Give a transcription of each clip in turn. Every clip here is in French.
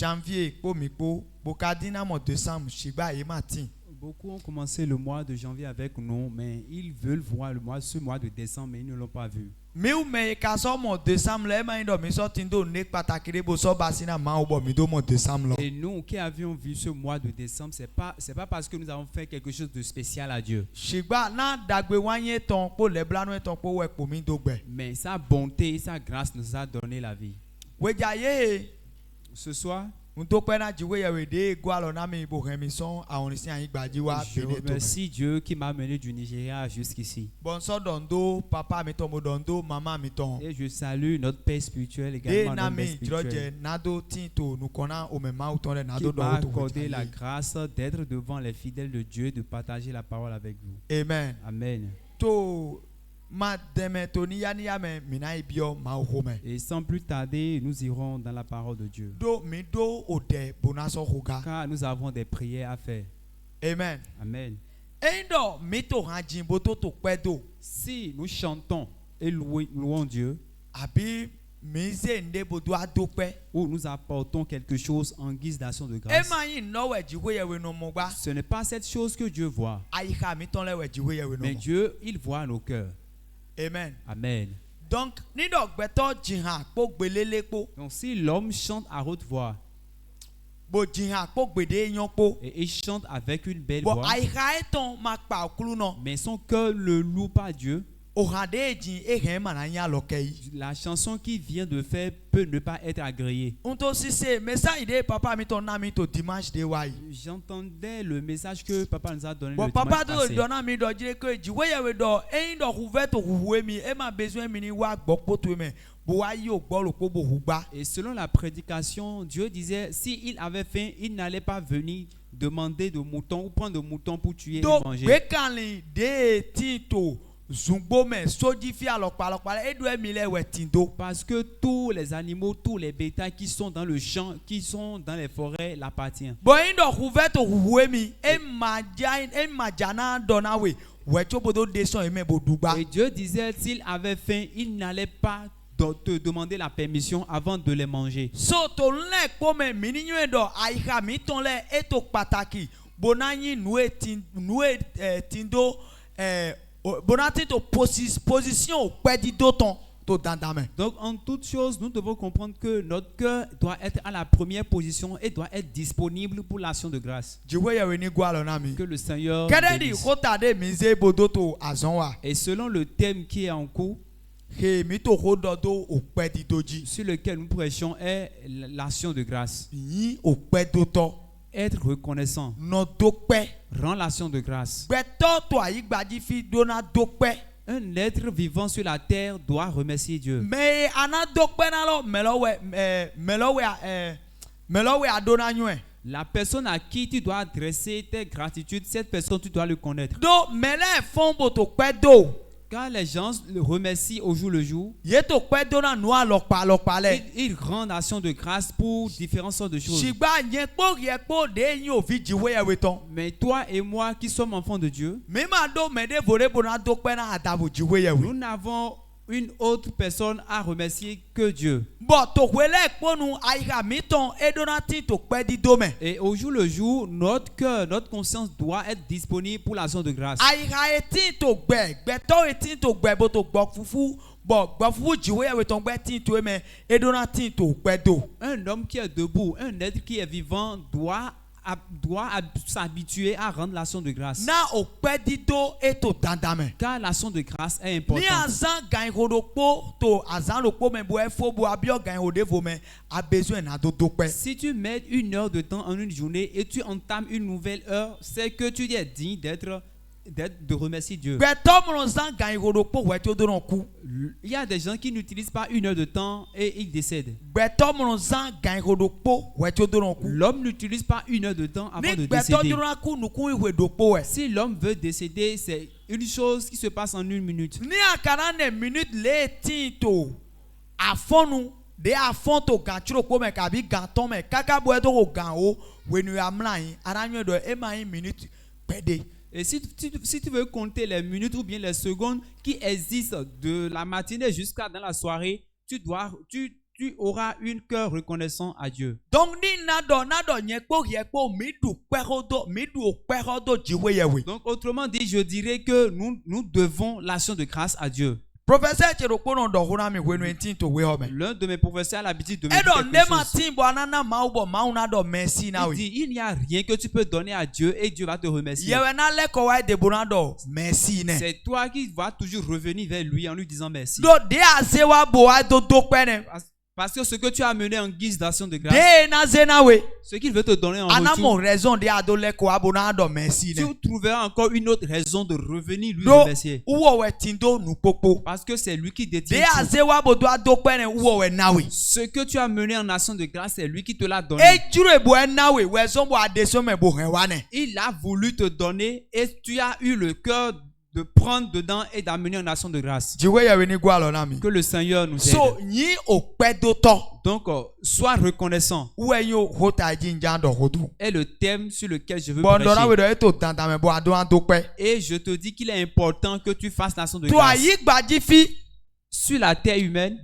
janvier po mi po bokadina mo décembre shiba e matin. Beaucoup ont commencé le mois de janvier avec nous, mais ils veulent voir ce mois de décembre, mais ils ne l'ont pas vu. Mi ou me ka so mo décembre le ma ndo mi so tindo ne pataki re bo so basina ma o bo mi do mo décembre. Et nous qui avions vu ce mois de décembre, c'est pas parce que nous avons fait quelque chose de spécial à Dieu. Shiba na dagbe wanye ton po le blanu ton po we po mi do gbe. Mais sa bonté, sa grâce nous a donné la vie. We jaye Ce soir, je remercie Dieu qui m'a mené du Nigeria jusqu'ici. Et je salue notre Père spirituel également, notre Père spirituel, qui m'a accordé la grâce d'être devant les fidèles de Dieu, de partager la parole avec vous. Amen. Amen. Et sans plus tarder, nous irons dans la parole de Dieu. Car nous avons des prières à faire. Amen. Amen. Si nous chantons et louons Dieu, ou nous apportons quelque chose en guise d'action de grâce, ce n'est pas cette chose que Dieu voit. Mais Dieu, il voit nos cœurs. Amen. Amen. Donc si l'homme chante à haute voix et il chante avec une belle voix, mais son cœur ne loue pas Dieu, la chanson qu'il vient de faire peut ne pas être agréée. J'entendais le message que papa nous a donné le dimanche passé. Et selon la prédication, Dieu disait s'il avait faim, il n'allait pas venir demander de moutons ou prendre de moutons pour tuer et manger. Parce que tous les animaux, tous les bétails qui sont dans le champ, qui sont dans les forêts, l'appartiennent. Et Dieu disait s'il avait faim, il n'allait pas te demander la permission avant de les manger. Donc en toute chose, nous devons comprendre que notre cœur doit être à la première position et doit être disponible pour l'action de grâce. Que le Seigneur bénisse. Et selon le thème qui est en cours, sur lequel nous prêchons, est l'action de grâce. Être reconnaissant rend l'action de grâce. Un être vivant sur la terre doit remercier Dieu. La personne à qui tu dois adresser tes gratitudes, cette personne tu dois le connaître. Quand les gens le remercient au jour le jour, ils rendent action de grâce pour différentes sortes de choses. Mais toi et moi qui sommes enfants de Dieu, nous n'avons une autre personne à remercier que Dieu. Et au jour le jour, notre cœur, notre conscience doit être disponible pour l'action de grâce. Un homme qui est debout, un être qui est vivant doit s'habituer à rendre l'action de grâce. Car l'action de grâce est importante. Si tu mets 1 heure de temps en une journée et tu entames une nouvelle heure, c'est que tu es digne de remercier Dieu. Il y a des gens qui n'utilisent pas 1 heure de temps et ils décèdent. L'homme n'utilise pas 1 heure de temps avant de décéder. Si l'homme veut décéder, c'est une chose qui se passe en 1 minute. Et si tu veux compter les minutes ou bien les secondes qui existent de la matinée jusqu'à dans la soirée, tu tu auras un cœur reconnaissant à Dieu. Donc Donc autrement dit, je dirais que nous devons l'action de grâce à Dieu. L'un de mes professeurs a l'habitude de me dire quelque chose. Il dit, il n'y a rien que tu peux donner à Dieu et Dieu va te remercier. C'est toi qui vas toujours revenir vers lui en lui disant merci. Parce que ce que tu as amené en guise d'action de grâce, ce qu'il veut te donner en retour, tu trouveras encore une autre raison de revenir lui remercier. Parce que c'est lui qui détient tout. Ce que tu as amené en action de grâce, c'est lui qui te l'a donné. Il a voulu te donner et tu as eu le cœur de prendre dedans et d'amener en action de grâce. Que le Seigneur nous aide. Donc, sois reconnaissant. Est le thème sur lequel je veux prêcher. Et je te dis qu'il est important que tu fasses l'action de grâce. Sur la terre humaine,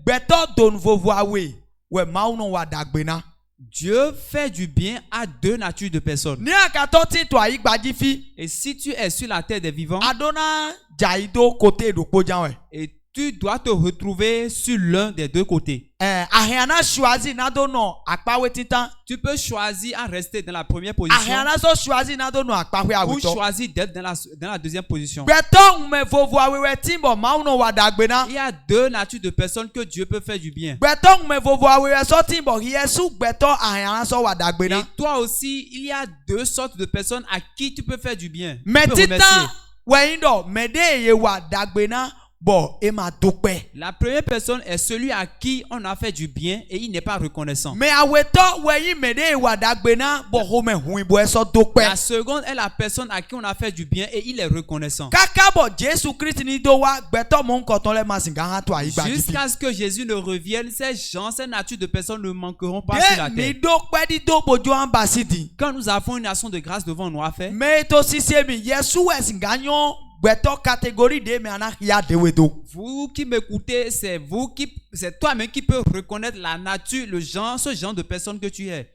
Dieu fait du bien à deux natures de personnes. Et si tu es sur la terre des vivants, et tu dois te retrouver sur l'un des deux côtés. Tu peux choisir à rester dans la première position ou choisir d'être dans la deuxième position. Il y a deux natures de personnes que Dieu peut faire du bien. Et toi aussi, il y a deux sortes de personnes à qui tu peux faire du bien. La première personne est celui à qui on a fait du bien et il n'est pas reconnaissant. La seconde est la personne à qui on a fait du bien et il est reconnaissant. Jusqu'à ce que Jésus ne revienne, ces gens, ces natures de personnes ne manqueront pas sur la terre. Quand nous avons une action de grâce devant nous à faire, vous qui m'écoutez, c'est toi-même qui peux reconnaître la nature, le genre, ce genre de personne que tu es.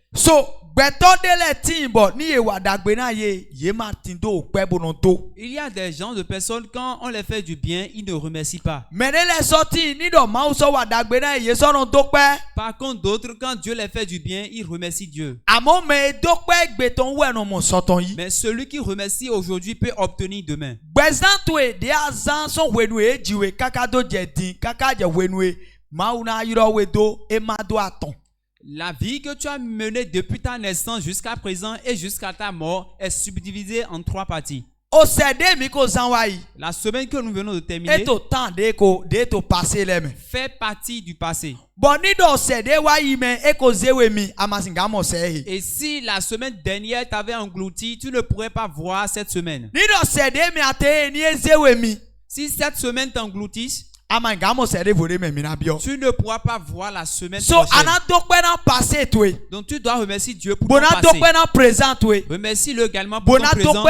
Il y a des gens de personnes, quand on les fait du bien, ils ne remercient pas. Par contre, d'autres, quand Dieu les fait du bien, ils remercient Dieu. Mais celui qui remercie aujourd'hui peut obtenir demain. La vie que tu as menée depuis ta naissance jusqu'à présent et jusqu'à ta mort est subdivisée en trois parties. La semaine que nous venons de terminer fait partie du passé. Et si la semaine dernière t'avait englouti, tu ne pourrais pas voir cette semaine. Si cette semaine t'engloutisse, tu ne pourras pas voir la semaine prochaine. Donc tu dois remercier Dieu pour ton passé. Remercie-le également pour ton présent.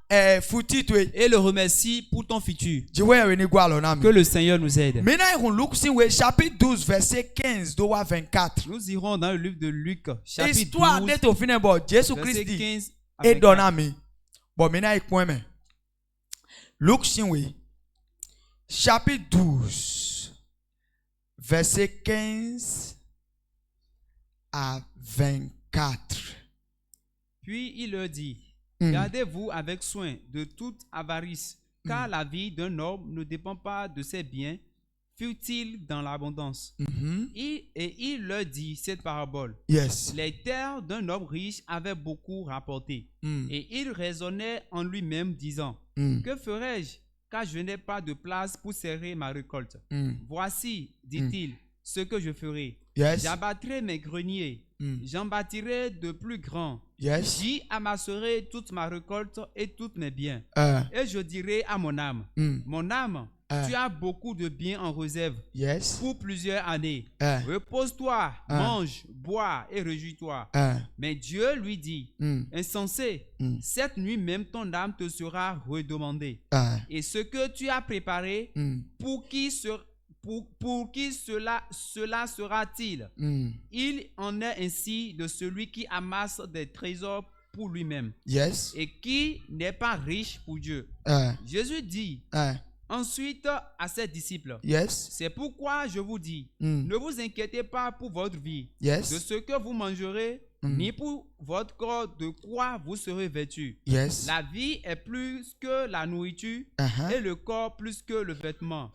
Et le remercie pour ton futur. Que le Seigneur nous aide. Chapitre 12, verset 15 à 24. Nous irons dans le livre de Luc, chapitre 12, verset 15 à 24. Luc chapitre 12, verset 15 à 24. Puis il leur dit, gardez-vous avec soin de toute avarice, car la vie d'un homme ne dépend pas de ses biens, fut-il dans l'abondance. Et il leur dit cette parabole. Les terres d'un homme riche avaient beaucoup rapporté. Et il raisonnait en lui-même, disant, que ferai-je, car je n'ai pas de place pour serrer ma récolte. Voici, dit-il, ce que je ferai. J'abattrai mes greniers, j'en bâtirai de plus grands. J'y amasserai toute ma récolte et tous mes biens. Et je dirai à mon âme, mon âme, tu as beaucoup de biens en réserve pour plusieurs années. Repose-toi, mange, bois et réjouis-toi. Mais Dieu lui dit, insensé, cette nuit même ton âme te sera redemandée. Et ce que tu as préparé, pour qui Pour qui cela sera-t-il? Il en est ainsi de celui qui amasse des trésors pour lui-même Yes. et qui n'est pas riche pour Dieu. Jésus dit ensuite à ses disciples, Yes. c'est pourquoi je vous dis, ne vous inquiétez pas pour votre vie, Yes. de ce que vous mangerez, ni pour votre corps de quoi vous serez vêtus. Yes. La vie est plus que la nourriture et le corps plus que le vêtement.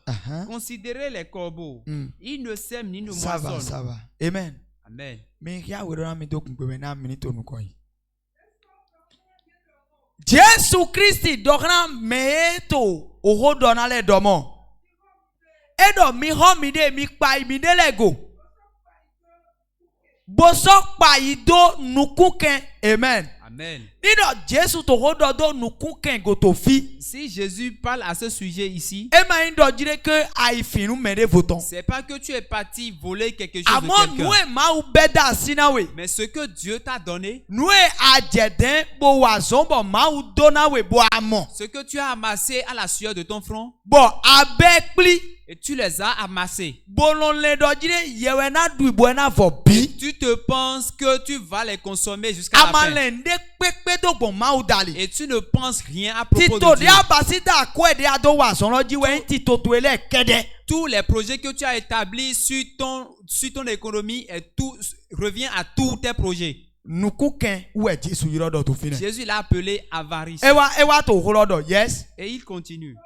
Considérez les corbeaux. Ils ne sèment ni ne Ça va, moissonnent. ça va. Amen. Amen. Mais il y a un ami qui peut na minute nous quoi. Jésus Christ dora meto oho dona le domo. Edo mi ho mi de mi pa mi de lego. Bosok pa ido nukuken. Amen. Amen. Dido Jésus to ho do nukuken go to fi. Si Jésus parle à ce sujet ici, E ma indo dire que ai finu mere voton. c'est pas que tu es parti voler quelque chose Amon de nous quelqu'un, ma u beda sinawe. mais ce que Dieu t'a donné, Nous ajeden bo wazon bo ma u dona we bo amon. ce que tu as amassé à la sueur de ton front, Bo abe pli. et tu les as amassés. Bolon le do dire yewe na du bo na vo bi. Tu te penses que tu vas les consommer jusqu'à la fin. Amalende pepe do bon ma u dali. Et tu ne penses rien à propos Tito de de Dieu. abasida ko de ado wazon lo ji we ti to to ele kede. Tous les projets que tu as établis sur ton économie et tout revient à tous tes projets. Nukuken ou e Jésus yiro do to fine. Jésus l'a appelé avarice. Ewa to holo do. Yes. Et il continue.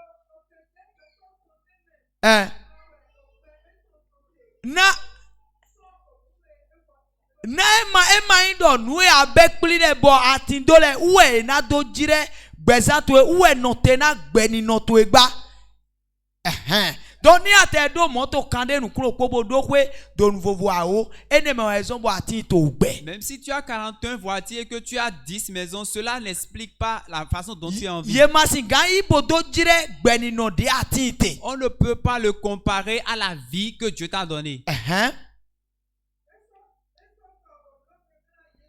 Na ema indo nu e abekpli de bo atindo le uwe na do jire gbeza to uwe no te na gbeni no to egba. Donc ni ate do moto kande nu kuro pobo do kwe do nouveau voao ene me raison bo ati to gbe. Même si tu as 41 voitures et que tu as 10 maisons, cela n'explique pas la façon dont tu es en vie. Ye masinga ibo do jire gbeni no de ati te. On ne peut pas le comparer à la vie que Dieu t'a donnée.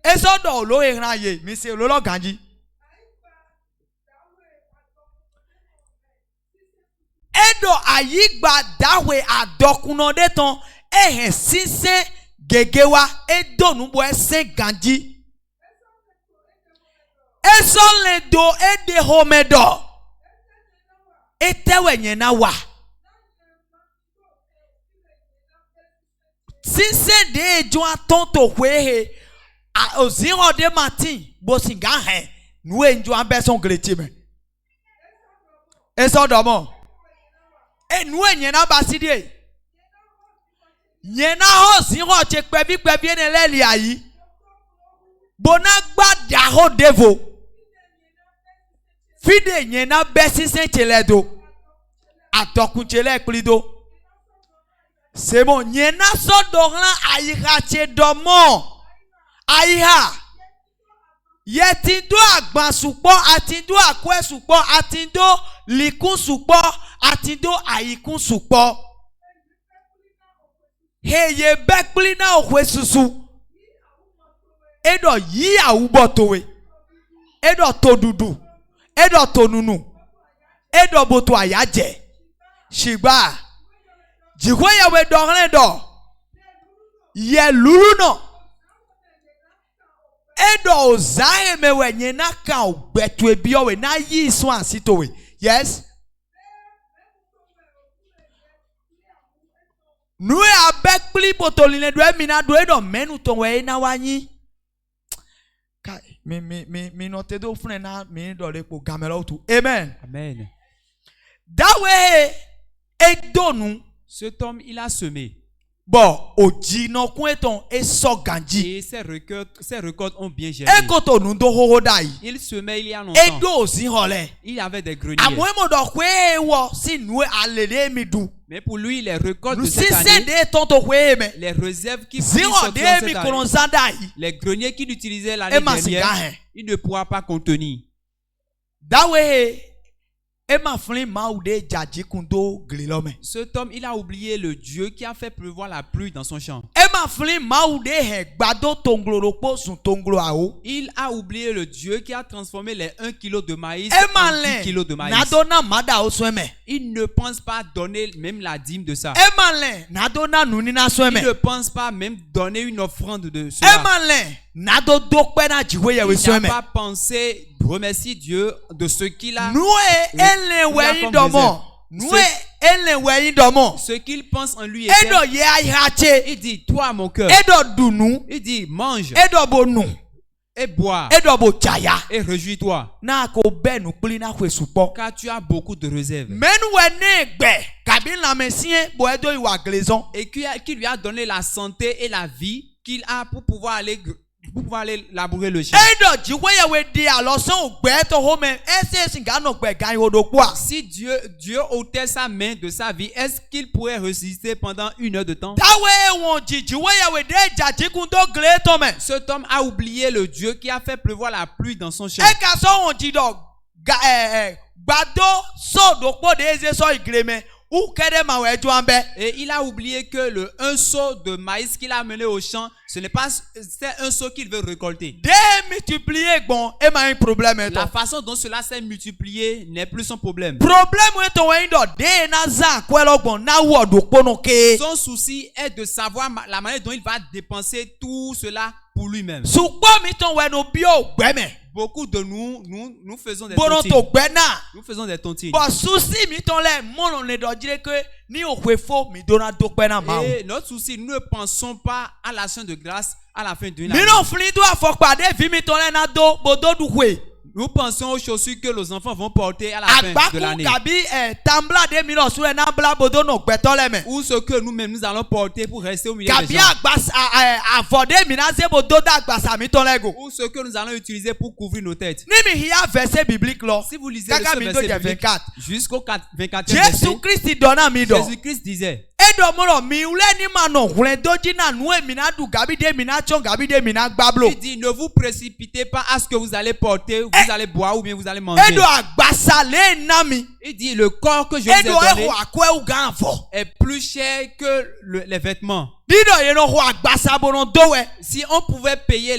Eso do lo eran ye mi se lo lo ganji. Edo ayigba dawe adokuno de ton ehe sise gegewa edo nubo ese ganji. Eso le do ede homedo. Etewe nyena wa. Sise de ejo atonto kwehe oziro de matin bosinga he nu enjo ambeson greti me. Eso do mo. Nu enyena basidie. Nyena ho ziro che pebi ne leli ayi. Bona gba da ho devo. Fide nyena besi se cheledo. Atokun chele klido. C'est bon, nyena so doran ayiha che domo. Ayiha. Yetindo agban supo, atindo akwe supo, atindo likun supo, atindo ayikun supo. Heye bekpli na okwe susu. Edo yi awubo towe. Edo todudu. Edo tonunu. Edo boto ayaje. Shigba. Jikwe yawe doran do. Ye lulu no. Edo ozae mewe nyena ka ogbetu ebiowe na yi so ansitowe. Yes. Nue abekpli botoline do emina do edo menu to we na wanyi. Kai mi no te do fune na mi do le po gamelo tu. Amen. Amen. Dawe edonu. Cet homme, il a semé. Bon, oji no kweton e so ganji. Et ses récoltes ont bien germé. Ekoto nu do hoho dai. Il semait il y a longtemps. Edo si hole. Il y avait des greniers. Amwemo do kwe wo si nue alele mi du. Mais pour lui, les récoltes Nu de si cette se année, de tonto kwe me. les réserves qui Zero sortiront de mi cette année, kolonza dai. les greniers qu'il utilisait E l'année masiga dernière, he. il ne pourra pas contenir. Dawe Ema flin ma ou de jaji kundo glilome. Cet homme, il a oublié le Dieu qui a fait pleuvoir la pluie dans son champ. Ema flin ma ou de he gbado tonglo rokpo sun tonglo ao. Il a oublié le Dieu qui a transformé les 1 kilo de maïs Ema en 10 kilos de maïs. nadona mada osweme. Il ne pense pas donner même la dîme de ça. Ema nadona nunina Il sweme. ne pense pas même donner une offrande de cela. Ema nado dokpe na jiwe yewe Il n'a sweme. pas pensé remercier Dieu de ce qu'il a. Nous ele weyi comme domo. Nous ele weyi domo. Ce qu'il pense en lui Edo était. ye ahache. Il dit, toi mon cœur. Edo dunu. Il dit, mange Edo bonu. et bois Edo bo chaya. et réjouis-toi. Na ko benu kuli na kwe supo. Car tu as beaucoup de réserves. Menu wene gbe. Kabin la mesien bo edo iwa glaison. Et qui lui a donné la santé et la vie qu'il a pour pouvoir aller labourer le champ. Edo jiwe yewe di alosan ogbe to home. Ese singano gbe gan odokwa. Si Dieu ôtait sa main de sa vie, est-ce qu'il pourrait résister pendant 1 heure de temps? Tawe won jiwe yewe de jaji kundo gle to me. Cet homme a oublié le Dieu qui a fait pleuvoir la pluie dans son champ. E ka so won jido gbado so dokpo de eze so igreme. Ou kede ma we juambe. Et il a oublié que le 1 seau de maïs qu'il a mené au champ, c'est un seau qu'il veut récolter. De multiplier bon e ma un problème La to. façon dont cela s'est multiplié n'est plus son problème. Problème to we ndo de na za kwelo gbon na wo dokpo no ke. Son souci est de savoir la manière dont il va dépenser tout cela pour lui-même. Sugbo mi ton we no bi o gbeme. Beaucoup de nous faisons des Bono tontines. to gbe na. Nous faisons des tontines. Bo susi mi ton le mono le do jire ke ni o kwe fo mi do na dokpe na ma o. Et notre souci, nous ne pensons pas à l'action de grâce à la fin d'une Mi année. no fli do afokpade vi mi ton le na do bodo du kwe. Nous pensons aux chaussures que nos enfants vont porter à la fin de Agbaku l'année. kabi tambla de mi no su na bla bodo no gbe to le me. Ou ce que nous-mêmes nous allons porter pour rester au milieu des Kabi gens. agbas avode mi na se bodo da agbasa mi ton le go. Ou ce que nous allons utiliser pour couvrir nos têtes. Ni mi hiya verset biblique lo. Si vous lisez Kaka ce mi do verset je biblique 24. jusqu'au 24e Jésus verset, Christ donna mi do. Jésus-Christ disait, Edo moro mi ule ni ma no hule doji na nu mi na du gabi de mi na chon gabi de mi na gbablo. il dit, ne vous précipitez pas à ce que vous allez porter, vous allez boire ou bien vous allez manger. Edo agbasa le na mi. Il dit, le corps que je vous ai Edo donné eho akwe u gan fo. est plus cher que les vêtements. Dido ye no ho agbasa bono dowe. Si on pouvait payer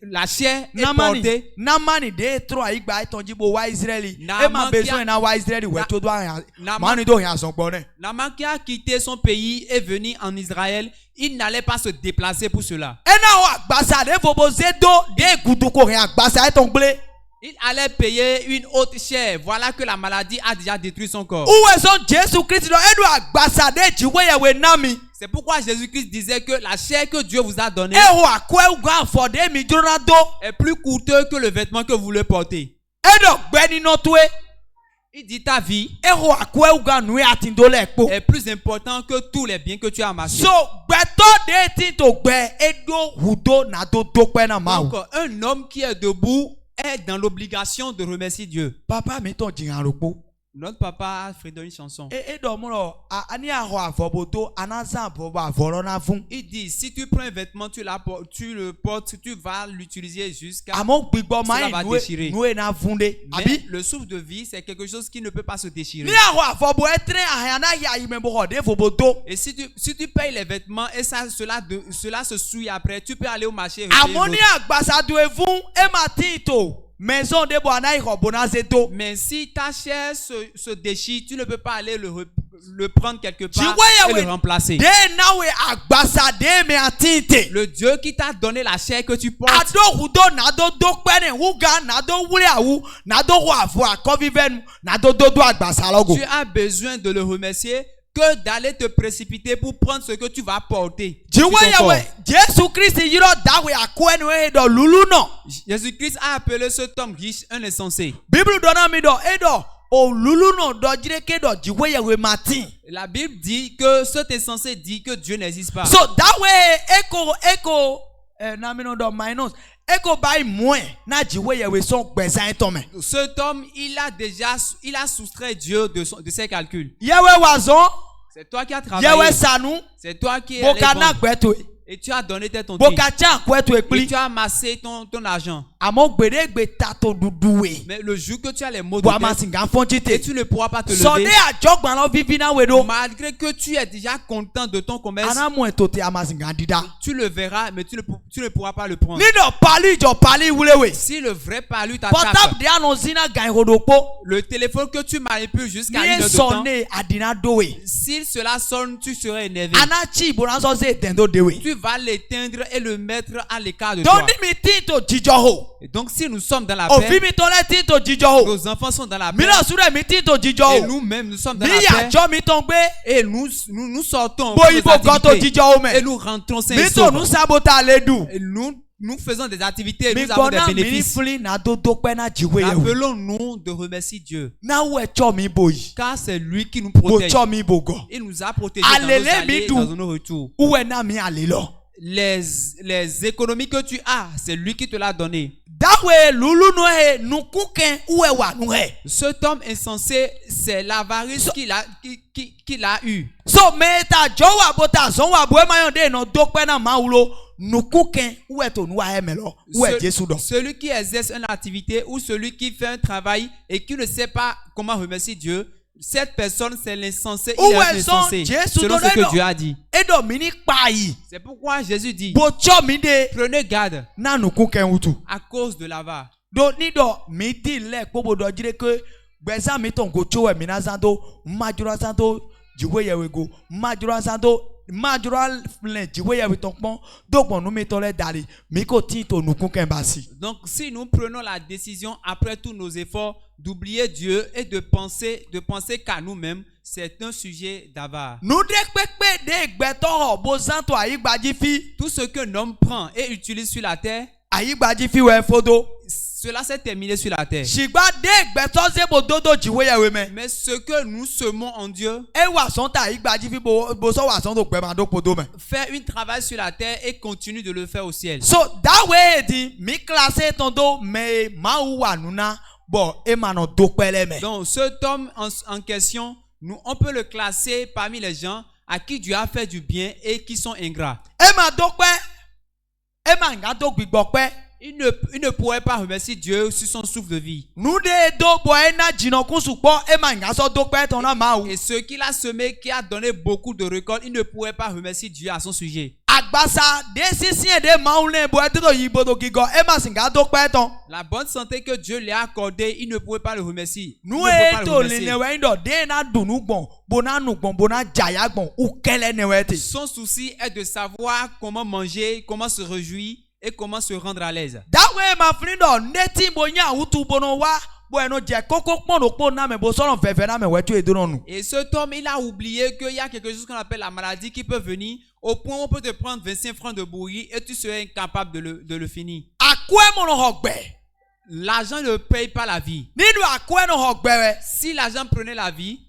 la chair et porter, Namani de tro igba itonji bo wa Israeli. Naaman E ma qui a- besoin na wa Israeli we to do an. Naaman- Mani do yan son gbone. Naaman qui a quitté son pays et venu en Israël, il n'allait pas se déplacer pour cela. Ena ho agbasa de fobo zedo de gudu ko yan agbasa eton gble. Il allait payer une haute chair. Voilà que la maladie a déjà détruit son corps. Uwe son Jésus Christ do edo agbasa de jiwe ye we nami. C'est pourquoi Jésus-Christ disait que la chair que Dieu vous a donnée Eho akwe u gan fo de mi jona do. est plus coûteux que le vêtement que vous voulez porter. Edo gbe ni no tue. Il dit ta vie Eho akwe u gan nu atindo le po. est plus important que tous les biens que tu as amassés. So gbeto de ti to gbe edo hudo na do dokpe na ma o. Donc, un homme qui est debout est dans l'obligation de remercier Dieu. Papa mi ton jiran ropo. Notre papa a fait une chanson. Edo muro ani aho avobodo anazan bobo avoro na fun. Il dit, si tu prends un vêtement, tu le portes, tu vas l'utiliser jusqu'à... Amo gbigbo Cela mai va déchirer. nu na funde. Mais Abi le souffle de vie, c'est quelque chose qui ne peut pas se déchirer. ni aho avobo etre ahana ya ime bo de vobodo. Et si tu payes les vêtements et cela se souille après, tu peux aller au marché et repayer Amoni l'autre. agbasa do evun e matito. Maison de bo anai ho bonazeto. Mais si ta chair se déchire, tu ne peux pas aller le prendre quelque part Jiwe et ya le remplacer. de nawe agbasa de me atinte. Le Dieu qui t'a donné la chair que tu portes, Ado hudo nado dokpene wuga nado wule awu nado ho avo akoviven nado dodo agbasa logo. tu as besoin de le remercier que d'aller te précipiter pour prendre ce que tu vas porter. sur Jiwe ton ya corps. we Jésus Christ yiro dawe akwenu e do lulu no. Jésus-Christ a appelé cet homme riche un insensé. Bible dona mi do edo o lulu no do jire ke do jiwe ya we matin. La Bible dit que cet insensé dit que Dieu n'existe pas. So that way eko na mi no do minus eko bai moins na jiwe ya we son gbesa etome. Cet homme, il a soustrait Dieu de ses calculs. Yewe wazon C'est toi qui as yewe travaillé. sanu C'est toi qui es allé boka na vendre. gbeto Et tu as donné tes tontines. boka cha kweto Et ekpli. tu as amassé ton argent. amo gbede gbe tato duduwe Mais le jour que tu as les maux de bo tête, amasinga et fonjite tu ne pourras pas te sode lever, ajogban lo vivi na wedo malgré que tu es déjà content de ton commerce, anamu etote amasinga dida tu le verras, mais tu ne pourras pas le prendre. nido pali jo pali wulewe Si le vrai palu portable t'attrape, de anozina gairodokpo le téléphone que tu manipules jusqu'à ni une heure de temps, sonne adina dowe si cela sonne, tu serais énervé. anachi bonanso se tendo dewe Tu vas l'éteindre et le mettre à l'écart de toi. doni mi tito jijoho Et donc si nous sommes dans la ovi paix, mi tole tito jijoho nos enfants sont dans la paix, mina sure mi tito et jijoho nous-mêmes nous sommes dans mi la paix, yajo mi tongbe et nous sortons bo pour nos ibo goto activités, jijoho et me nous rentrons sains mi et to saufs. nu sabota ledu Et nous faisons des activités et mi nous avons des gbona mi bénéfices. fli na dodo pe na jiwe yewe Rappelons-nous de remercier Dieu, na we cho mi boyi car c'est lui qui nous bo protège. cho mi bogo Il nous a protégés dans nos Alele allées mi et du. dans nos retours. uwe na mi alelo Les économies que tu as, c'est lui qui te l'a donné. dawe lulu no he nukuken uwe wa nu he Cet homme insensé, c'est l'avarice qu'il a eu. so meta jowa bota zon wa bo ma yonde no dope na maulo nukuken uwe to nu wa he melo uwe Jesu do Celui qui exerce une activité ou celui qui fait un travail et qui ne sait pas comment remercier Dieu, cette personne c'est l'insensé, il est un insensé, selon ce que Dieu a dit. edo mini payi C'est pourquoi Jésus dit, bo cho mi de prenez garde na nukuken utu à cause de l'avare. do ni do mi di le pobo do jire ke gbeza mi ton go cho e mi na zando majura zando jiwe yewe go majura zando majura le jiwe yewe ton pon do pon nu mi to le dari mi ko tin to nukuken basi Donc si nous prenons la décision après tous nos efforts d'oublier Dieu et de penser qu'à nous-mêmes, c'est un sujet d'avare. nu de pepe de gbeto ho bo zanto ayi gbaji fi Tout ce qu'un homme prend et utilise sur la terre, ayi gbaji fi we fodo cela s'est terminé sur la terre. shigba de gbeto ze bo dodo jiwe yewe me Mais ce que nous semons en Dieu, e wa son ta ayi gbaji fi bo so wa son do gbe ma do podo me fait un travail sur la terre et continue de le faire au ciel. so that way di mi classe ton do me ma wa nuna bo e ma no do pele me Donc cet homme en question, on peut le classer parmi les gens à qui Dieu a fait du bien et qui sont ingrats. e ma do pe e ma nga do gbigbo pe Il ne pourrait pas remercier Dieu sur son souffle de vie. nu de do bo e na jino kun supo e ma nga so do pe ton na ma u Et ce qu'il a semé, qui a donné beaucoup de récoltes, il ne pourrait pas remercier Dieu à son sujet. agbasa de sisi e de ma u le bo e to yi bodo gigo e ma singa do pe ton La bonne santé que Dieu lui a accordée, il ne pourrait pas le remercier. Il nu ne pourrait pas e le to le remercier. ne we ndo de na dunu gbon bona nu gbon bona jaya gbon u kele ne we te Son souci est de savoir comment manger, comment se réjouir et comment se rendre à l'aise. that way my friend neti bo nya utu bono wa bo eno je koko pon do pon na me bo so ron fefe na me we tu edo nu Et cet homme, il a oublié qu'il y a quelque chose qu'on appelle la maladie qui peut venir au point où on peut te prendre 25 francs de bouillie et tu serais incapable de le finir. akwe mo no hogbe L'argent ne paye pas la vie. ninu akwe no hogbe we Si l'argent prenait la vie,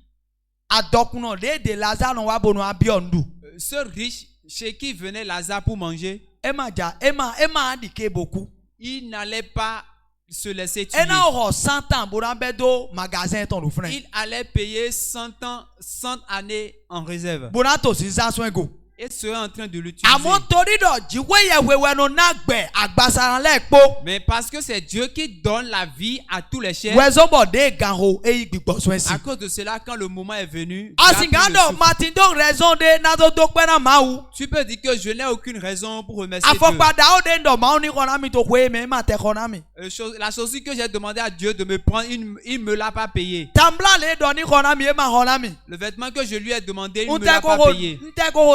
adokuno de Lazare no wa bono abiondu ce riche chez qui venait Lazare pour manger, e ma adike boku il n'allait pas se laisser tuer. e na ho 100 ans bo na be do magasin ton do friend Il allait payer 100 ans, 100 années en réserve. bo na to si zasun ego Et serait en train de l'utiliser. amo tori do jiwe ye wewe no na gbe agbasaran le po Mais parce que c'est Dieu qui donne la vie à tous les chers, wezo bo de ganho e igbigbo so ensi à cause de cela, quand le moment est venu, Dieu a pris le asingado souffle. martin do raison de na do do pe na ma u Tu peux dire que je n'ai aucune raison pour remercier Dieu. afọpadà ó dé ńdọ̀ máa ń ní kọ́nà mi tó pé mi máa tẹ kọ́nà mi. La chose que j'ai demandé à Dieu de me prendre, il me l'a pas payé. tambla lè dọ̀ ní kọ́nà mi ẹ máa kọ́nà mi. Le vêtement que je lui ai demandé, il ne ń me tẹ́ l'a pas kókó payé.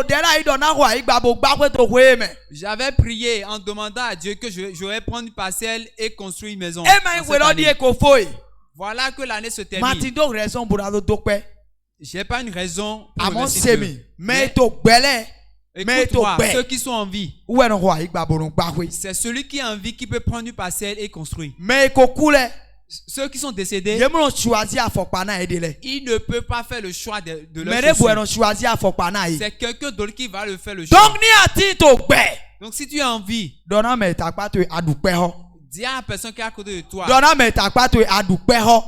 dẹ́rẹ́ ìdọ̀ náà wà ìgbà bò gbá pé tó pé mẹ́. J'avais prié en demandant à Dieu que j'aurais prendre une parcelle et construire une maison. ẹ máa ń en pè cette lọ́ ní année. èkó fóyè. Voilà que l'année se martin termine. tó rẹ̀ sọ́n bùrọ̀ tó tó pẹ́. J'ai pas une raison pour àmọ́ remercier sèmi Dieu. mẹ́ tó gbẹ́lẹ̀ mẹ́ tó Écoute-moi, gbẹ́. ceux qui sont en vie, wúwẹ̀ náà wà ìgbà bò ń gbá pé. c'est celui qui est en vie qui peut prendre une parcelle et construire. mẹ́ èkó kú lẹ̀. Ceux qui sont décédés, yéé múlò ṣùwàsí àfọ̀pá náà èdè lẹ̀. ils ne peuvent pas faire le choix de leur mẹ́rẹ́ bò chaussure. ẹ̀rọ ṣùwàsí àfọ̀pá náà yìí. C'est quelqu'un d'autre qui va le faire le choix. donc ní àti tó gbẹ́. Donc si tu es en vie, dọ́nà mẹ́ta pàtó àdùpẹ́ họ. dis à la personne qui est à côté de toi, dọ́nà mẹ́ta pàtó àdùpẹ́ họ.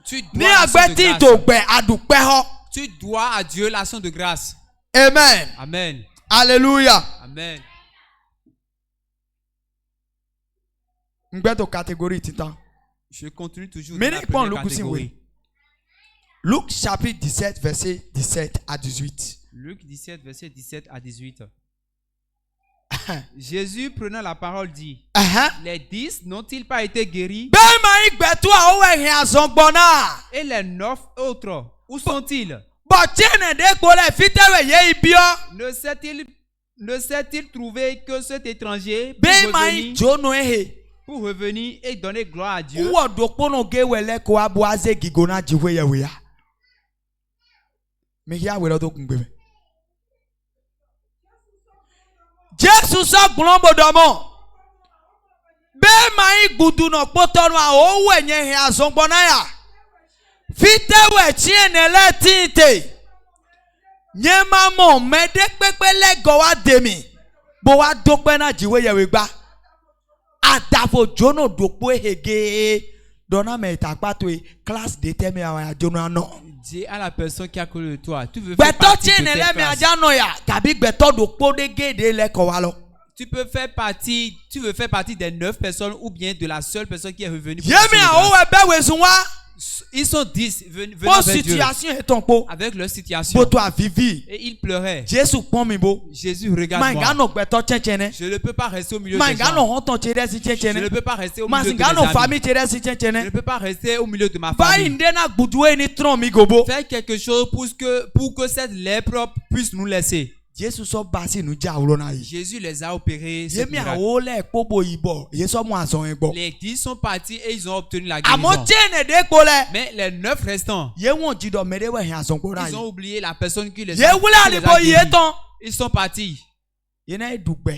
tu ní dois l'action àgbẹ̀ de tí grâce. tó gbẹ àdùpẹ́ họ. Tu dois à Dieu l'action de grâce. amen Amen. hallelujah. Amen. M'beto catégorie titan. Je continue toujours Mais dans la n'est pas première Luc aussi, catégorie. Luc chapitre 17 verset 17 à 18. Luc 17, verset 17 à 18. Jésus prenant la parole dit, les 10 n'ont-ils pas été guéris? Bema igbetu a owe hin azongbona. Et les 9 autres, où sont-ils? Bo tiene de gbole fitewe ye ibio. Ne s'est-il trouvé que cet étranger Bema ijono ehe. pour revenir et donner gloire à Dieu? Uwo dokpono ge wele ko abu aze gigona jiwe ye we ya. Me ya we do kungbe. Jésus sọ gbọ́nbọ̀ dọ́mọ̀. Bẹ́ẹ̀ máa ń gbùdù náà pọ́tọ́nù àwọn owó ẹ̀yẹ ìhìn àzọ̀ngbọ́n náà yà. Fítẹ́wẹ̀ tí ẹ̀nẹ̀ lẹ́tìntè. Nyẹ́ máa mọ̀ mẹ́dẹ́ pépé lẹ́gọ̀ wá dèmí. Bó wá dópẹ́ náà jíwé yẹ̀wé gbá. Àdàfò jóná dòpó ehege. Dọ́nà mẹ́ta pàtó yìí kílásì dé tẹ́mi àwọn àjọyọ̀ náà. Dis à la personne qui a connu de toi, tu veux faire Gbẹ̀tọ́ partie tí de ẹ̀nẹ̀ cette lẹ́mi classe. àjà náà yà. Tàbí gbẹ̀tọ́ dòpó dé géèdè lẹ́kọ̀ọ́ wa lọ. Tu veux faire partie des 9 personnes ou bien de la seule personne qui est revenue pour la Yémi seule àwọn grâce. ẹ̀bẹ̀ wẹ̀sùn wá. Ils sont 10 venant Bon vers Dieu situation est ton pot. avec leur situation. Bo to a vivi. Et ils pleuraient. Jésus pon mi bo. Jésus, regarde-moi. Mangano gbeto chenchene. Je ne peux pas rester au milieu des Mangano gens. honton chere si Je ne chenchene. peux pas rester au milieu de mes Masingano amis. famille chere si Je ne chenchene. peux pas rester au milieu de ma Ba famille. indena gbudwe ni tron mi gobo. Faire quelque chose pour que cette lèpre puisse nous laisser. Jésus so basi nu ja urona yi. Jésus les a opérés. ce Yemi miracle. awo le pobo ibo. Yeso mo azon egbo. Les 10 sont partis et ils ont obtenu la Amo guérison. chene de kole. Mais les 9 restants, Ye won jido medewe hin azon gbo ils rai. ont oublié la personne qui les Ye a, wule qui les alibo a yi guéris. eton. Ils sont partis. Ye na edugbe.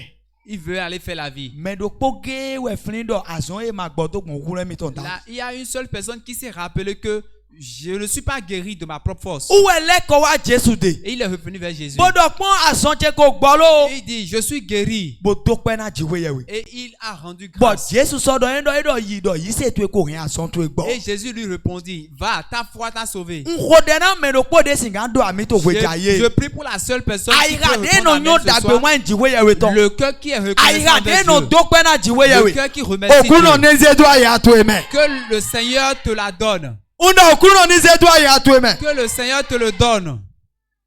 Ils veulent aller faire la vie. Medo poge we flindo azon e magbodo gon wure mi ton da. Là, il y a une seule personne qui s'est rappelé que je ne suis pas guéri de ma propre force. Où est l'écho à Jésus de? Et il est revenu vers Jésus. Bodo pon asonje ko gbolo. Et il dit, je suis guéri. Bodo pe na jiwe yewe. Et il a rendu But grâce. Jésus so do edo yi se tu ko rien ason tu egbo. Et Jésus lui répondit, va, ta foi t'a sauvé. Nko de na me do po de singa do ami to weja Je ye. prie pour la seule personne qui peut Aira de répondre no amen nyo ce dagbe soir. wan jiwe yewe ton. Le cœur qui est reconnaissant Aira envers de no Dieu. do pe na jiwe Le yewe. cœur qui remercie Okuno Dieu. neze do ya to eme. Que le Seigneur te la donne. Una okuno neze do ya to eme. Que le Seigneur te le donne.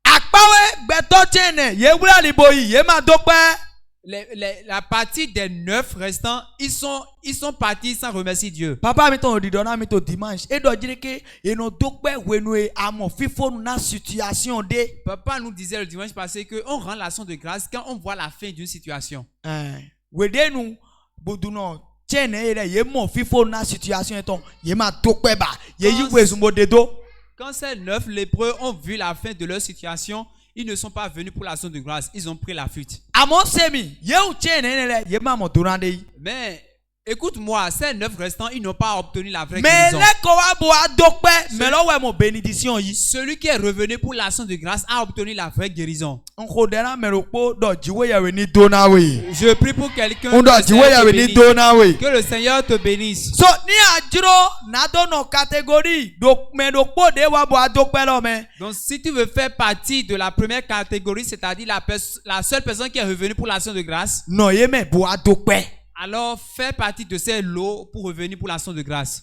Akpawe gbeto chene ye wura libo yi ye ma do pe. La partie des 9 restants, ils sont partis sans remercier Dieu. Papa mi ton odidona mi to dimanche. E do jire ke eno do pe wenue amo fifonu na situation de. Papa nous disait le dimanche passé qu'on rend l'action de grâce quand on voit la fin d'une situation. Wedenu boduno chene ere ye mo fifonu na situation eton ye ma do pe ba ye yi wezumbo dedo. Quand ces 9 lépreux ont vu la fin de leur situation, ils ne sont pas venus pour l'action de grâce. Ils ont pris la fuite. Amo semi ye u chene ere ye ma mo donande yi. Mais écoute-moi, ces 9 restants, ils n'ont pas obtenu la vraie Mais guérison. le ko wa bo adokpe me lo we mo bénédiction yi. Celui qui est revenu pour l'action de grâce a obtenu la vraie guérison. Nko dena me ro po do jiwe yewe ni dona we. Je prie pour quelqu'un Undo que, jiwe yewe ni dona we. que le Seigneur te bénisse. So ni ajiro na do no catégorie do me do po de wa bo adokpe lo me. Donc si tu veux faire partie de la première catégorie, c'est-à-dire la seule personne qui est revenue pour l'action de grâce, No ye me bo adokpe. alors fais partie de ces lots pour revenir pour l'action de grâce.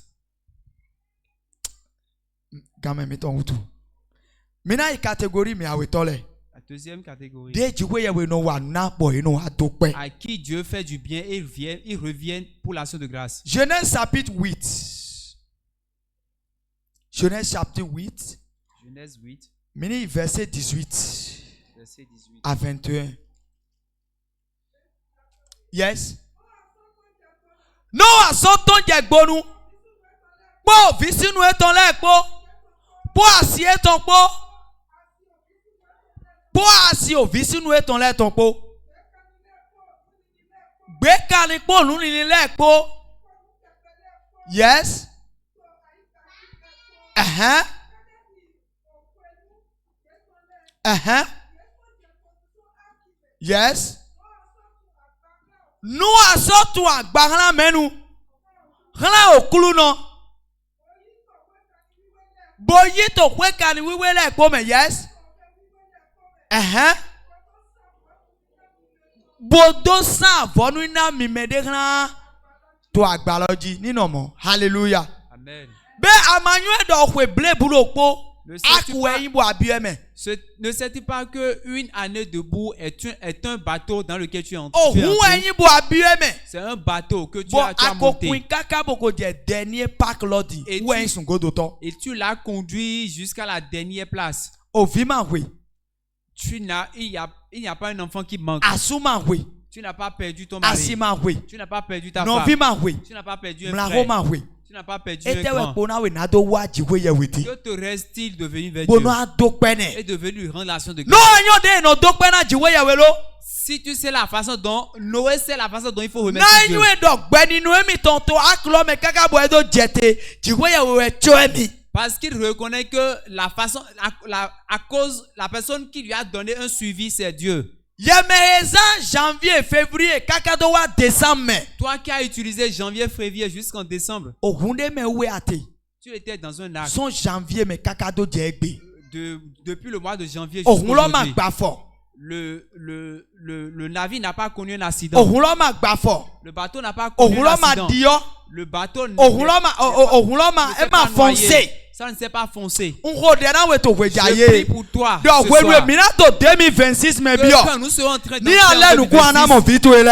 Quand même ton utu. Mina i catégorie me awe tole. La deuxième catégorie, De jiwe yewe no wa na bo no adokpe. à qui Dieu fait du bien et ils reviennent pour l'action de grâce. Genèse chapitre 8. Genèse chapitre 8. Genèse 8, Mini verset 18 verset 18. à 21. Yes. Noah sọ́tọ̀ jẹ̀gbọ́nu. Pọ́ òfin sínú ẹ̀tàn lẹ́ẹ̀pọ́. Pọ́ àsì ẹ̀tàn pọ́. Pọ́ àsì òfin sínú ẹ̀tàn lẹ́ẹ̀tàn pọ́. Gbé kàní pọ́ọ̀lù nílé lẹ́ẹ̀pọ́. Yes. Yes. Noah sọ́tún àgbà hàn mẹ́nu. Hàn òkúlù náà. Bóyí tó pé kàní wíwé lẹ́ẹ̀pọ̀ mẹ́. Yes. Bodo sàn àfọ́nú iná mímẹ́dé hàn tó to agbaloji nínú ọmọ. Hallelujah. Amen. Be amanywe do kwe ble bulo po. Ne sais-tu Akwe pas- yin bo abieme. Ne sais-tu pas qu'une année debout est un bateau dans lequel tu es entré? Ohun yin bo abieme. C'est un bateau que tu Bo as monté. akokwin kaka boko je dernier park lodi. Et Ou tu- yin sun godo to. Et tu l'as conduit jusqu'à la dernière place. Ovima we. Il n'y a pas un enfant qui manque. Asuma we. Tu n'as pas perdu ton mari. Asima we. Tu n'as pas perdu ta No femme. vima we. Tu n'as pas perdu un Mlago frère. ma we. Tu n'as pas perdu un Etewe grand. pona we na do wa jiwe ye witi. Que te reste-t-il de venir vers Bono Dieu adokpene. et de venir lui rendre l'action de No grâce? anyo de no dokpena jiwe ye welo. Si tu sais la façon dont Noé sait la façon dont il faut Na remercier Dieu. anyo dogbeni no emi tonto aklo me kaka bo edo jete. Jiwe ye we choemi. Parce qu'il reconnaît que la façon, à cause, la personne qui lui a donné un suivi, c'est Dieu. Yemeheza janvier février kaka do wa décembre. Toi qui as utilisé janvier, février jusqu'en décembre, Ohunde me we ate. tu étais dans un arc. Son janvier me kaka do je egbe. Depuis le mois de janvier Ohun lo ma jusqu'aujourd'hui, gba fo. le navire n'a pas connu un accident. Ohun lo ma gba fo. Le bateau n'a pas connu Ohun un lo ma accident. dio. Le bateau Ohun lo ma ne s'est e ma pas noyé. foncer. Ça ne s'est pas foncé. Nko de na we to we Je prie jaye. pour toi Do ce we soir. mina to 2026 me bio. Quand nous serons en train de Ni ale nu ku ana mo vitu ele.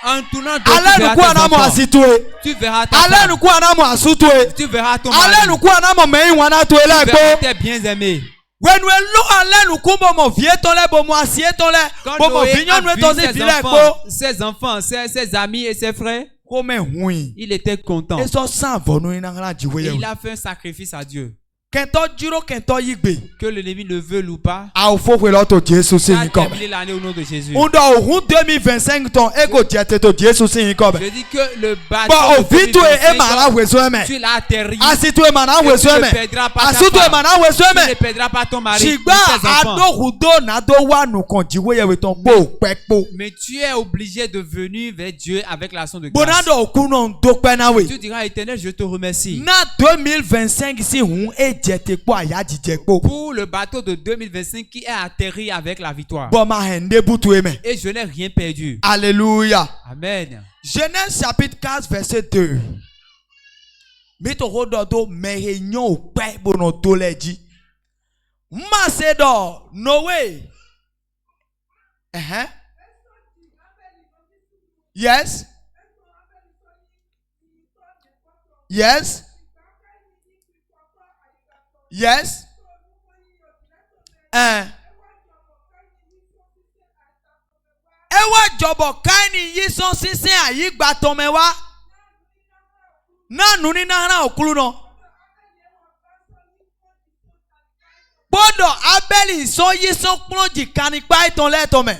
en tournant de Ale nu ku ana mo asitue. tu verras ta Ale femme. nu ku ana mo asutue. Tu verras ton Ale mari. nu ku ana mo meyin wana to ele Tu verras gbo. tes bien-aimés. Wenu elo ale nu ku bo mo vie to le bo mo asie to le. Quand Bo mo Noé vinyo a nu vu to se file gbo. ses enfants, ses amis et ses frères, Ko me hui. il était content. E so san vonu ina ngala jiwe Et ye. il a fait un sacrifice à Dieu. Kento jiro kento yigbe. Que l'ennemi le veut ou pas, A o fo we lo to Jesu il sin a ko. terminé l'année au nom de Jésus. Undo ohun 2025 ton ego jete to Jesu sin ko. Je dis que le Bo bateau o de vitu e mara 2025, weso eme. tu l'as atterri. Asitu e mana Et weso tu ne eme. perdras pas ta Asitu e femme. mana weso Tu ne eme. perdras pas ton mari, ni Shigba tes enfants. adohudo na do wa nu kan jiwe ye we ton po pepo. Mais tu es obligé de venir vers Dieu avec l'action de grâce. Bonado okuno do pe na we. Tu diras, Éternel, je te remercie. Na 2025 si hun e jete po aya jije po. Pour le bateau de 2025 qui est atterri avec la victoire. Bo ma hende butu eme. Et je n'ai rien perdu. Alléluia. Amen. Genèse chapitre 4 verset 2. Mito rododo mehenyo pe bono toleji. Macedo Noé. Yes. Yes. Yes. Ewa jobo kaini yison sisen ayi gba tome wa. Na nuni na hana okulu no. Bodo abeli so yison plonji kanikpa iton le tome.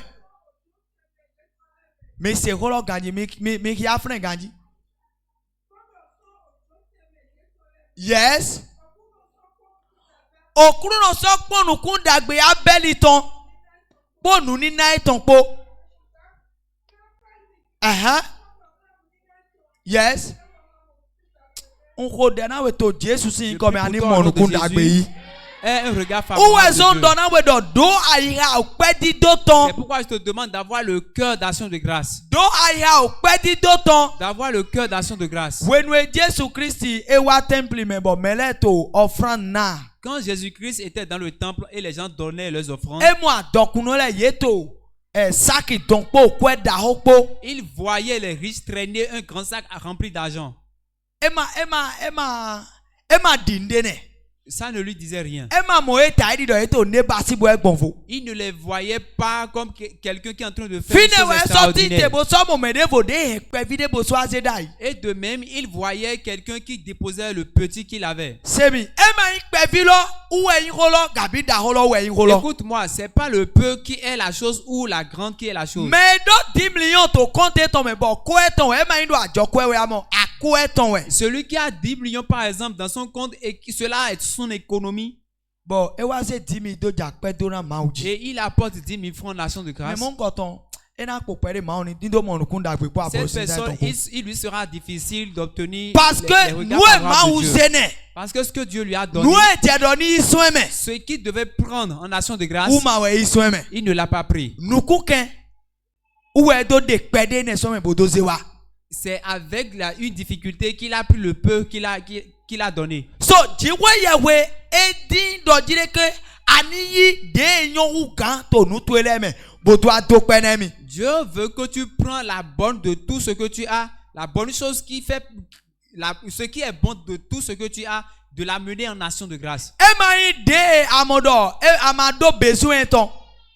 Me se holo ganji mi ki afren ganji. Yes. Okulu no so ponu kun dagbe abeli ton. Ponu ni na iton po. Yes. On rodena we to Jesu sin comme ani monu kun dagbe yi. Un regard Où favorable est son de Dieu. donnant we do aira o pedi do ton. C'est pourquoi je te demande d'avoir le cœur d'action de grâce. Do aira o pedi do ton. D'avoir le cœur d'action de grâce. When we Jesu Christi e wa temple me bo meleto offrande na. Quand Jésus-Christ était dans le temple et les gens donnaient leurs offrandes, E mo adokuno le yeto. Saki don po kwe da hokpo. ils voyaient les riches traîner un grand sac rempli d'argent. Ema dindene. Ça ne lui disait rien. Ema moe taidi do yeto ne basi bo egbonfo. Il ne les voyait pas comme quelqu'un qui est en train de faire des Fine choses we sorti te extraordinaires. bo so mo mede vo de pe vide bo so azedai. Et de même, il voyait quelqu'un qui déposait le petit qu'il avait. Semi ema ikpe vilo uwe yin holo gabi da holo we yin holo. Écoute-moi, c'est pas le peu qui est la chose ou la grande qui est la chose. Mais do 10 millions to compter ton me bo ko eton ema yin do ajo ko we amo ako eton we. Celui qui a 10 millions par exemple dans son compte et qui cela est son économie Bon, e wa se 10 000 do jakpe do na mauji. et il apporte 10 000 francs d'action de Mais grâce. mon koton e na ko pere ma oni dindo mo nukun dagbe po abo Cette si personne, ton. il lui sera difficile d'obtenir Parce les que regards nous favorables ma de Dieu. usene. Parce que ce que Dieu lui a donné, Nous te doni isweme. ce qu'il devait prendre en action de grâce, Ou ma we isweme. il ne l'a pas pris. Nukuken. Ou e do de pede ne so me bodo zewa. c'est avec une difficulté qu'il a pris le peu qu'il a donné. So jiwe yewe edin do jire ke aniyi de yon u kan to nu to eleme bodo adokpe nemi. Dieu veut que tu prends la bonne de tout ce que tu as, la bonne chose qui fait ce qui est bon de tout ce que tu as, de l'amener en nation de grâce. E mai de amodo e amado besoin ton.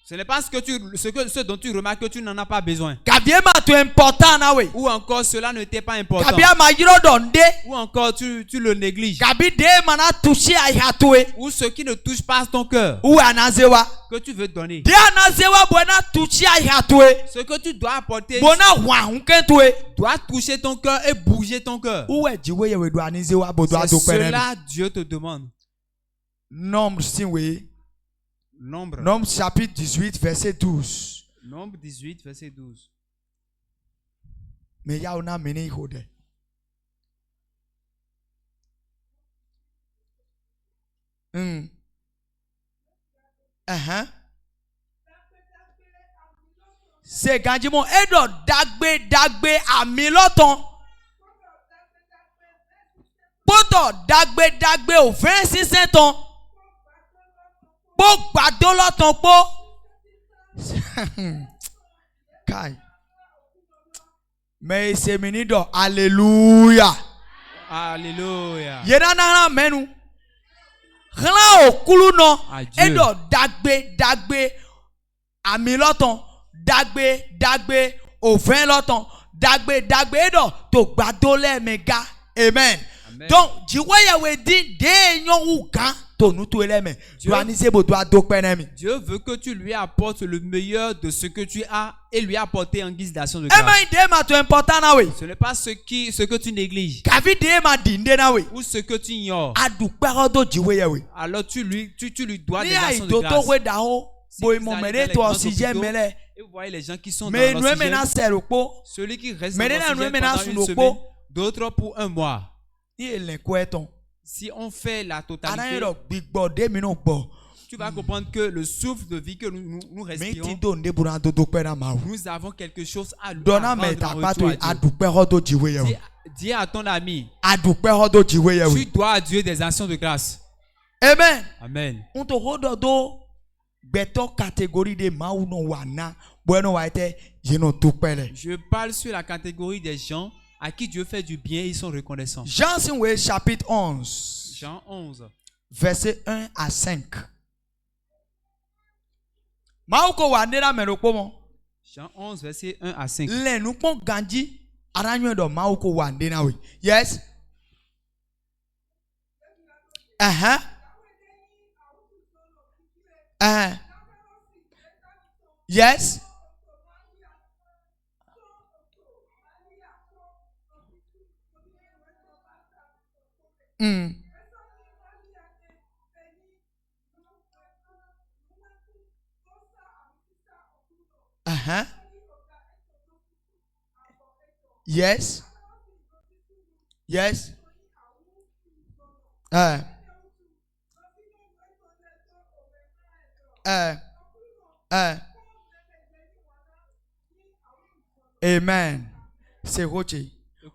Ce n'est pas ce dont tu remarques que tu n'en as pas besoin. Kabie ma to important na we. Ou encore cela ne t'est pas important. Kabie ma yiro donde. Ou encore tu le négliges. Kabi de mana toucher ayatoe. Ou ce qui ne touche pas ton cœur. Ou anazewa. Que tu veux donner. De anazewa bona toucher ayatoe. Ce que tu dois apporter. Bona wa hunkentoe. Doit toucher ton cœur et bouger ton cœur. Ou jiwe yewe do anizewa bodo C'est adokpe nemi. cela Dieu te demande. Nombre sinwe. Nombre. Nombre chapitre 18 verset 12. Nombre 18 verset 12. Mais ya ona meni hode. C'est ganjimo edo dagbe ami loton. Poto dagbe o 26 ton. Po gbado loton po. Kai. Mais c'est minido. Alléluia. Alléluia. Yena na menu. Ran okulu no. Edo dagbe ami loton. Dagbe o 20 loton. Dagbe edo to gbado le mega. Amen. Donc, jiwe we di de yon ou kan to nu to eleme. Dieu veut que tu lui apportes le meilleur de ce que tu as et lui apporter en guise d'action de grâce. Ce n'est pas ce que tu négliges. Ou ce que tu ignores. Alors tu lui dois des actions de grâce. Et vous voyez les gens qui sont dans l'oxygène. Celui qui reste dans l'oxygène pendant une semaine, d'autres pour un mois. Si on fait la totalité, tu vas comprendre que le souffle de vie que nous respirons, nous avons quelque chose à lui rendre. Dis à ton ami, tu dois à Dieu des actions de grâce. Amen. Amen. Je parle sur la catégorie des gens à qui Dieu fait du bien, ils sont reconnaissants. Jean chapitre 11. Jean 11. Verset 1 à 5. Jean 11, verset 1 à 5. Yes. Yes. Yes. Yes. Amen. C'est Roche.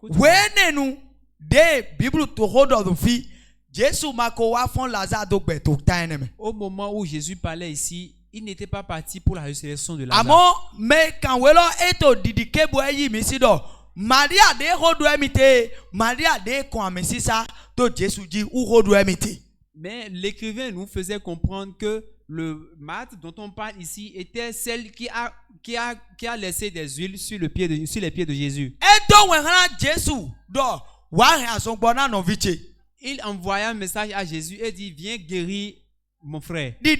When de Bible to hold of the fee, Jésus makowa font Lazare do beto taineme. Au moment où Jésus parlait ici, il n'était pas parti pour la résurrection de Lazare. Amo mais quand welo eto didike boyi misido, Maria de hodo emite, Maria de ko amesisa to Jésus dit ou hodo emite. Mais l'écrivain nous faisait comprendre que le Marthe dont on parle ici était celle qui a laissé des huiles sur les pieds de Jésus. Eto wenra Jésus do wa son bona no viche. Il envoya un message à Jésus et dit viens guérir mon frère. De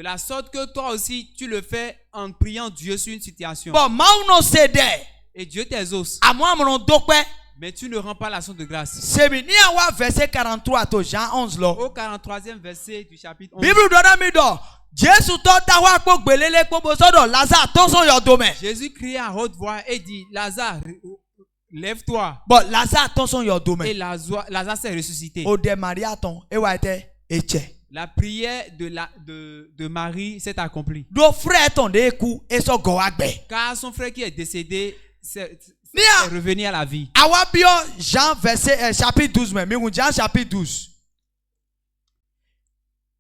la sorte que toi aussi tu le fais en priant Dieu sur une situation. Et Dieu t'exauce. Mais tu ne rends pas l'action de grâce. Verset 43 to Jean 11 lo. Au 43e verset du chapitre 11. Jésus crie à haute voix et dit Lazare, lève-toi. But Lazare ton son your domaine. Et Lazare s'est ressuscité. O de Maria ton e wa ete eche. La prière de Marie s'est accomplie. Do frère ton de ku eso go agbe. Car son frère qui est décédé est Nia revenu à la vie. awabio Jean verset chapitre 12 mais Jean chapitre 12.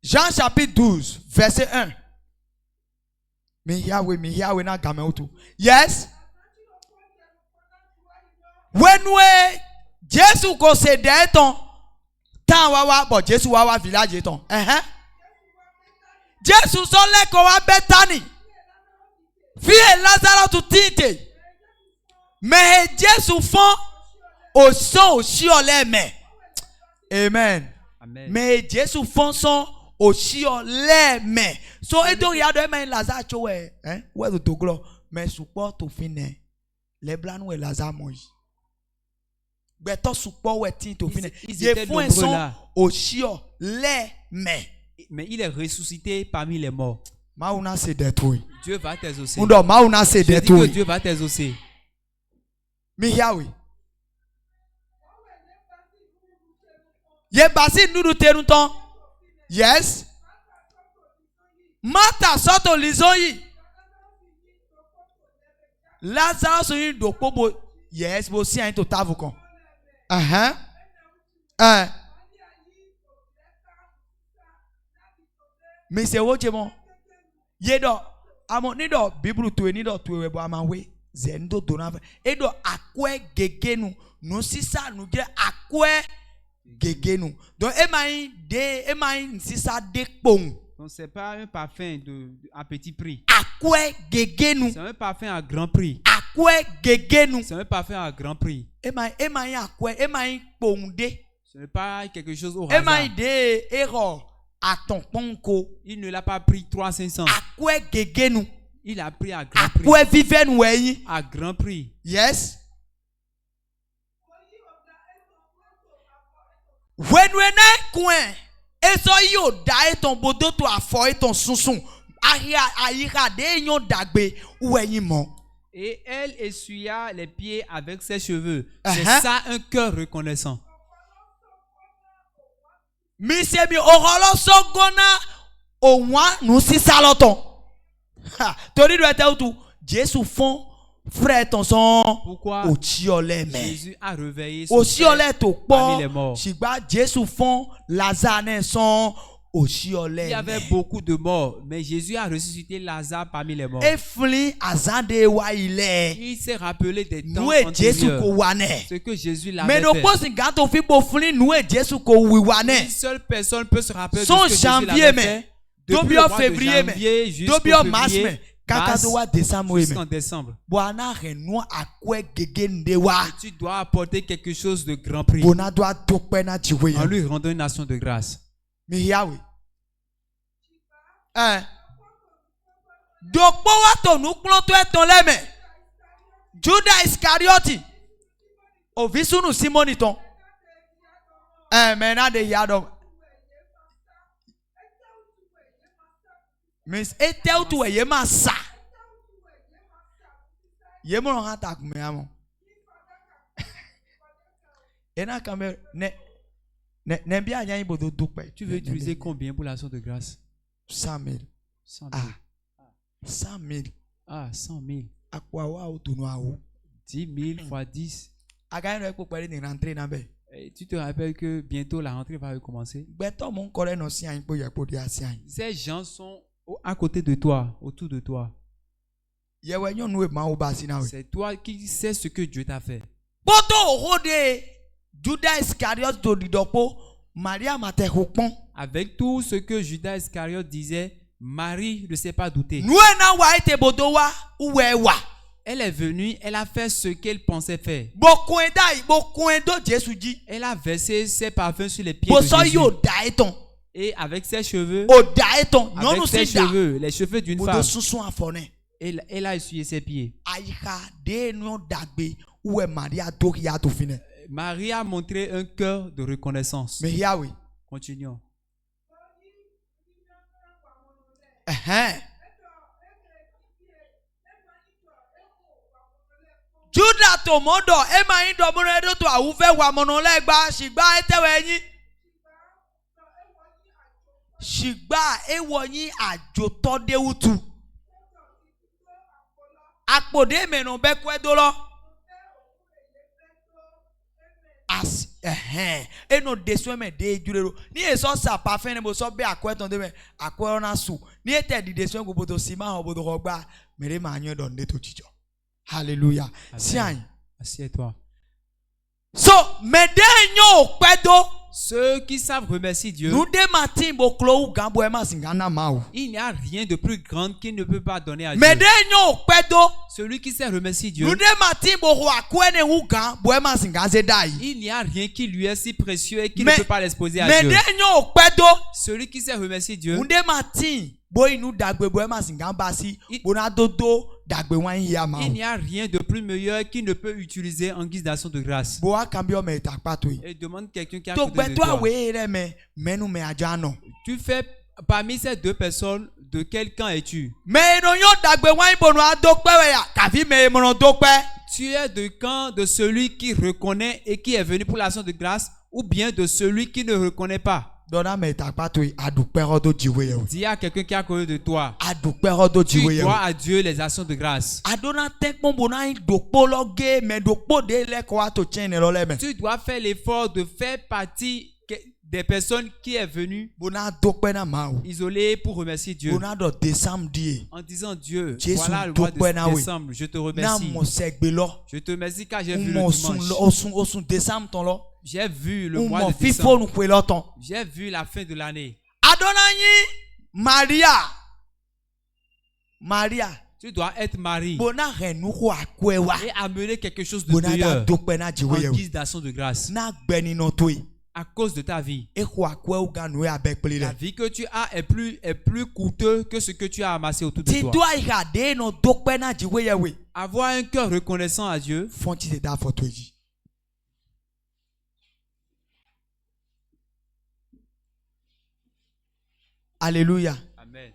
Jean chapitre 12 verset 1. Me Yahweh na gameutu. Yes. When we Jesus ko se de ton tan wawa bo Jesus wawa village ton. Jesus so le ko wa Bethany. Fie Lazarus tu tinte. Mais Jesus font au son aussi au l'aime. Amen. Amen. Mais Jesus font son aussi au l'aime. So et donc il y a de même Lazare chowe, ouais de toglo, mais support au fine. Les blancs ou Lazare moi. Beto support ouais tinte au fine. Ils font un son aussi au l'aime. Mais il est ressuscité parmi les morts. Mauna se détruit. Dieu va t'exaucer. Undo mauna se Je dis que détruit. Dieu va t'exaucer. Mi Yahweh. Ye basi nudu tenuton. Yes. Mata soto lizoyi. Lazarus yi do pobo. Yes, bo si an to tavukon. Mais c'est où tu mon? Yedo, amo ni do Bible tu ni do tu webo amawe. Zendo donava. Edo akwe gegenu. No sisa nu de akwe gegenu. Donc emain sisa de pong. Donc c'est pas un parfum à petit prix. Akwe gegenu. C'est un parfum à grand prix. Akwe gegenu. C'est un parfum à grand prix. Emain akwe emain pongde. Ce n'est pas quelque chose au hasard. Emain de error à ton ponko. Il ne l'a pas pris 300-500. Akwe gegenu. Il a pris à grand prix. Akwe viven weyi. À grand prix. Yes. When coin. Eso yo da ton bodo to afo ton sunsun. Ayira de yon dagbe weyi mo. Et elle essuya les pieds avec ses cheveux. C'est ça un cœur reconnaissant. Mise mi orolo sogona owa nu si saloton. Tori do ete utu Jésus font frère ton son. Pourquoi Jésus a réveillé son frère parmi les morts. Jésus font Lazare son. Il y avait beaucoup de morts, mais Jésus a ressuscité Lazare parmi les morts. Il s'est rappelé des temps antérieurs. Ce que Jésus l'avait fait. Une seule personne peut se rappeler de ce que Jésus l'avait fait. Depuis le mois de janvier jusqu'en février, jusqu'en décembre. Tu dois apporter quelque chose de grand prix en lui rendant une action de grâce. Yahweh. Donc pour toi nous plantons ton lème. Judas Iscariot. O visu nous Simoniton. Maintenant de yadom. Mais etel tu ye massa. Ye mo hata kume amo. Ena kamera ne. Tu veux utiliser combien pour l'action de grâce? 100 000. 100 000. 100 000. Ah, 100 000. 10 000 fois 10. Et tu te rappelles que bientôt la rentrée va recommencer? Ces gens sont à côté de toi, autour de toi. C'est toi qui sais ce que Dieu t'a fait. Judas Iscariot dodidopo Maria matehokpon. Avec tout ce que Judas Iscariot disait, Marie ne s'est pas doutée. Elle est venue, elle a fait ce qu'elle pensait faire. Elle a versé ses parfums sur les pieds de Jésus. Et avec ses cheveux, les cheveux d'une femme, elle a essuyé ses pieds. Marie a montré un cœur de reconnaissance. Mais Yahweh. Continuons. Judas tomodo ema indo monedo to awuve wa monolegba shigba etewe yin. Shigba ewonyi ajoto de utu. Akpode menon bekwe dolo. As eno deswe me de jurero. Ni eso sa parfum ne bo so be akwe ton de me akwe ona su. Ni ete di deswe go bodo sima obodo hogba mere ma anyo don de to chicho. Hallelujah. Sian. Assieds-toi. So medenyo kwedo. Ceux qui savent remercier Dieu, Nous de matin bo klo gambo e masingana mau. il n'y a rien de plus grand qu'il ne peut pas donner à Dieu. Medenyo kwedo. Celui qui sait remercier Dieu, Nous de matin bo ho akwe ne hu gan bo e masingaze dai. il n'y a rien qui lui est si précieux et qu'il ne peut pas l'exposer à Dieu. Medenyo kwedo. Celui qui sait remercier Dieu, Nous de matin bo inu dagbe bo e masingamba si bona dodo dagbe wan hia mau. il n'y a rien de plus meilleur qu'il ne peut utiliser en guise d'action de grâce. Bo akambio me takpato yi. Et demande quelqu'un qui a To côté de gbeto toi. awe re me menu me ajano. Tu fais parmi ces deux personnes, de quel camp es-tu? Me no yo dagbe wan bonu adokpe we ya kafi me mono dokpe. Tu es du camp de celui qui reconnaît et qui est venu pour l'action de grâce, ou bien de celui qui ne reconnaît pas? Dona me takpato yi adukpe rodo jiwe ye. Dis à quelqu'un qui a côté de toi. Adukpe rodo Tu jiwe ye. dois à Dieu les actions de grâce. Adona tekpon bona yi dokpo loge me dokpo de le ko ato chene lo le me. Tu dois faire l'effort de faire partie des personnes qui est venue Bona dokpe na mau. isolées pour remercier Dieu. Bona do desam die. En disant Dieu, Jésus voilà le mois dokpe na de we. décembre, je te Na remercie. mo segbe lo. Je te remercie car j'ai vu le Mo sun dimanche. osun desam ton lo. J'ai vu le mois Mo de fifo décembre. nu kwe lo ton. J'ai vu la fin de l'année. Adona yi Maria. Maria. Tu dois être Marie Bona renu ko akwe wa. et amener quelque chose de Bona da meilleur dokpe na jiwe en ye. guise d'action de grâce Na gbeni no to yi. à cause de ta vie. E ko akwe u ga nu e abek pele La le. vie que tu as est plus coûteux que ce que tu as amassé autour de Ti toi. do ai ga de no dokpe na jiwe ye we. Avoir un cœur reconnaissant à Dieu, Fonti se da foto yi. Alléluia. Amen.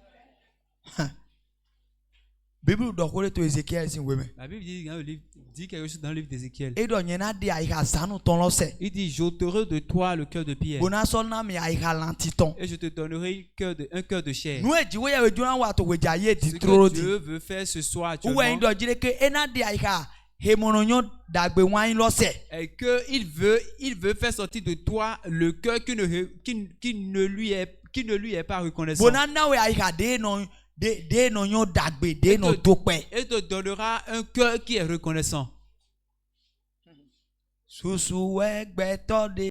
Bible do ko le to Ezekiel sin we me. La Bible dit, dans le livre, dit quelque chose dans le livre d'Ézéchiel. E do nyena de ai ga sanu ton lo se. Il dit, j'ôterai de toi le cœur de pierre Bona so na mi ai ga lantiton. et je te donnerai un cœur de chair. Nu e jiwe ye we juna wa to we ja ye Ce di que troro di. Dieu veut faire ce soir Uwe actuellement ndo jire ke ena de ai ga hemononyo dagbe wan lo se. est qu'il veut faire sortir de toi le cœur qui ne lui est pas reconnaissant. Bona na we ai ga de no nyo dagbe de no dokpe. Et te donnera un cœur qui est reconnaissant. Susu egbe to de